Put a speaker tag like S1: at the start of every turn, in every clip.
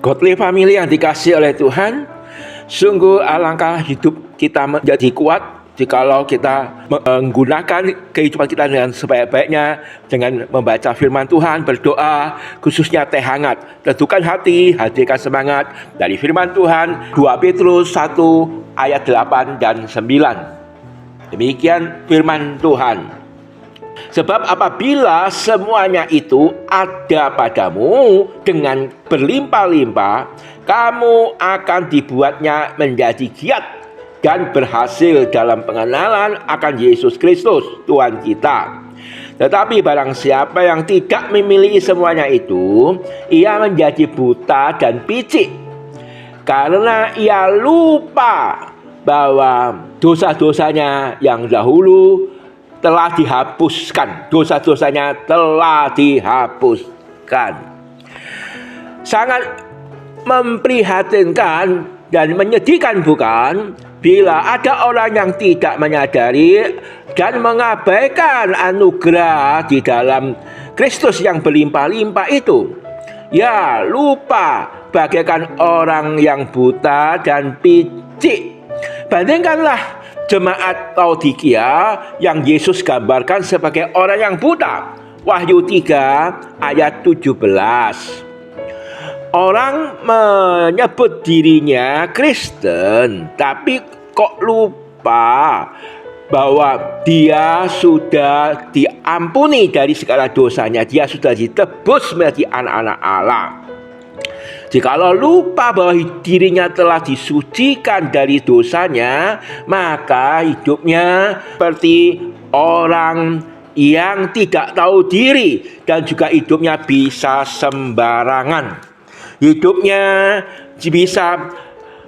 S1: Godly family yang dikasih oleh Tuhan, sungguh alangkah hidup kita menjadi kuat jikalau kita menggunakan kehidupan kita dengan sebaik-baiknya dengan membaca firman Tuhan, berdoa, khususnya teh hangat. Teduhkan hati, hadirkan semangat dari firman Tuhan. 2 Petrus 1 ayat 8 dan 9. Demikian firman Tuhan. Sebab apabila semuanya itu ada padamu dengan berlimpah-limpah, kamu akan dibuatnya menjadi giat dan berhasil dalam pengenalan akan Yesus Kristus, Tuhan kita. Tetapi barang siapa yang tidak memiliki semuanya itu, ia menjadi buta dan picik, karena ia lupa bahwa dosa-dosanya yang dahulu telah dihapuskan. Dosa-dosanya telah dihapuskan. Sangat memprihatinkan dan menyedihkan, bukan? Bila ada orang yang tidak menyadari dan mengabaikan anugerah di dalam Kristus yang berlimpah-limpah itu. Ya, lupa bagaikan orang yang buta dan picik. Bandingkanlah jemaat Laodikia yang Yesus gambarkan sebagai orang yang buta. Wahyu 3 ayat 17. Orang menyebut dirinya Kristen, tapi kok lupa bahwa dia sudah diampuni dari segala dosanya. Dia sudah ditebus menjadi anak-anak Allah. Jikalau lupa bahwa dirinya telah disucikan dari dosanya, maka hidupnya seperti orang yang tidak tahu diri dan juga hidupnya bisa sembarangan. Hidupnya bisa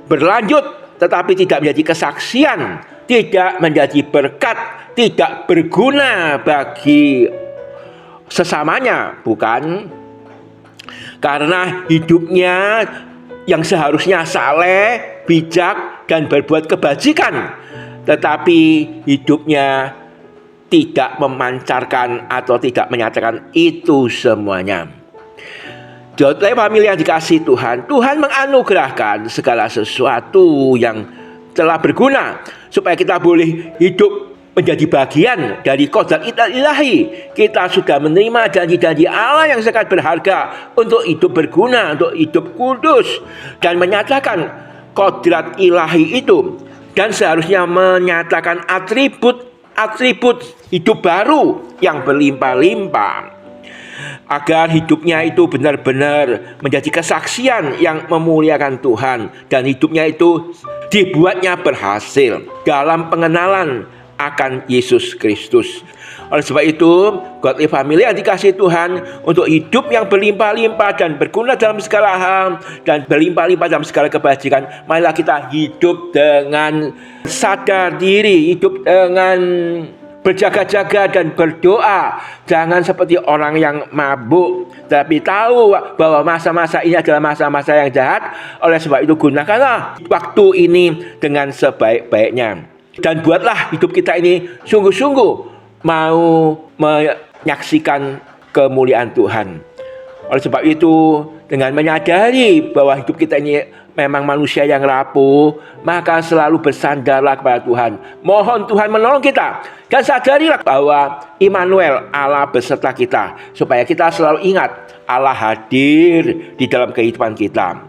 S1: berlanjut tetapi tidak menjadi kesaksian, tidak menjadi berkat, tidak berguna bagi sesamanya, bukan? Karena hidupnya yang seharusnya saleh, bijak, dan berbuat kebajikan, tetapi hidupnya tidak memancarkan atau tidak menyatakan itu semuanya. Jadi famili yang dikasihi Tuhan, Tuhan menganugerahkan segala sesuatu yang telah berguna supaya kita boleh hidup menjadi bagian dari kodrat ilahi. Kita sudah menerima janji-janji Allah yang sangat berharga untuk hidup berguna, untuk hidup kudus, dan menyatakan kodrat ilahi itu, dan seharusnya menyatakan atribut hidup baru yang berlimpah-limpah, agar hidupnya itu benar-benar menjadi kesaksian yang memuliakan Tuhan, dan hidupnya itu dibuatnya berhasil dalam pengenalan akan Yesus Kristus. Oleh sebab itu, godly family yang dikasihi Tuhan, untuk hidup yang berlimpah-limpah dan berguna dalam segala hal dan berlimpah-limpah dalam segala kebajikan, marilah kita hidup dengan sadar diri, hidup dengan berjaga-jaga dan berdoa. Jangan seperti orang yang mabuk, tapi tahu bahwa masa-masa ini adalah masa-masa yang jahat. Oleh sebab itu, gunakanlah waktu ini dengan sebaik-baiknya. Dan buatlah hidup kita ini sungguh-sungguh mau menyaksikan kemuliaan Tuhan. Oleh sebab itu, dengan menyadari bahwa hidup kita ini memang manusia yang rapuh, maka selalu bersandarlah kepada Tuhan. Mohon Tuhan menolong kita. Dan sadarilah bahwa Immanuel, Allah beserta kita. Supaya kita selalu ingat Allah hadir di dalam kehidupan kita.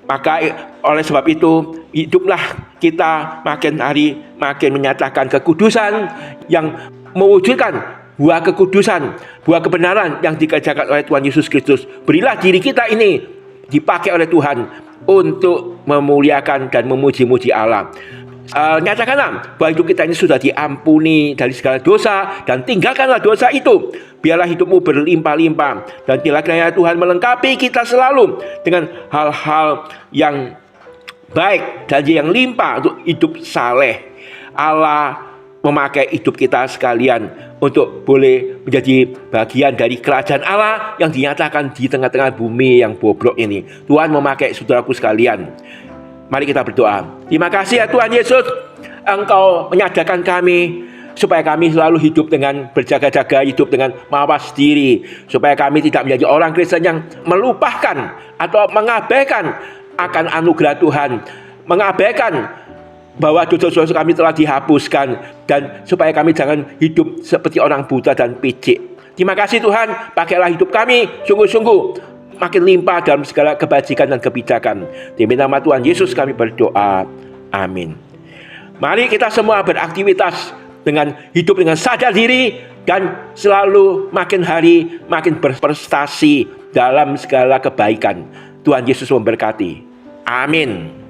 S1: Maka oleh sebab itu, hiduplah kita makin hari makin menyatakan kekudusan yang mewujudkan buah kekudusan, buah kebenaran yang dikerjakan oleh Tuhan Yesus Kristus. Berilah diri kita ini dipakai oleh Tuhan untuk memuliakan dan memuji-muji Allah. Nyatakanlah bahwa hidup kita ini sudah diampuni dari segala dosa, dan tinggalkanlah dosa itu. Biarlah hidupmu berlimpah-limpah, dan kiranya Tuhan melengkapi kita selalu dengan hal-hal yang baik, janji yang limpah untuk hidup saleh. Allah memakai hidup kita sekalian untuk boleh menjadi bagian dari kerajaan Allah yang dinyatakan di tengah-tengah bumi yang bobrok ini. Tuhan memakai saudaraku sekalian. Mari kita berdoa. Terima kasih ya Tuhan Yesus, Engkau menyadarkan kami supaya kami selalu hidup dengan berjaga-jaga, hidup dengan mawas diri, supaya kami tidak menjadi orang Kristen yang melupakan atau mengabaikan akan anugerah Tuhan, mengabaikan bahwa dosa-dosa kami telah dihapuskan, dan supaya kami jangan hidup seperti orang buta dan picik. Terima kasih Tuhan, pakailah hidup kami sungguh-sungguh makin limpah dalam segala kebajikan dan kebijakan. Demi nama Tuhan Yesus kami berdoa. Amin. Mari kita semua beraktivitas dengan hidup dengan sadar diri dan selalu makin hari makin berprestasi dalam segala kebaikan. Tuhan Yesus memberkati. Amin.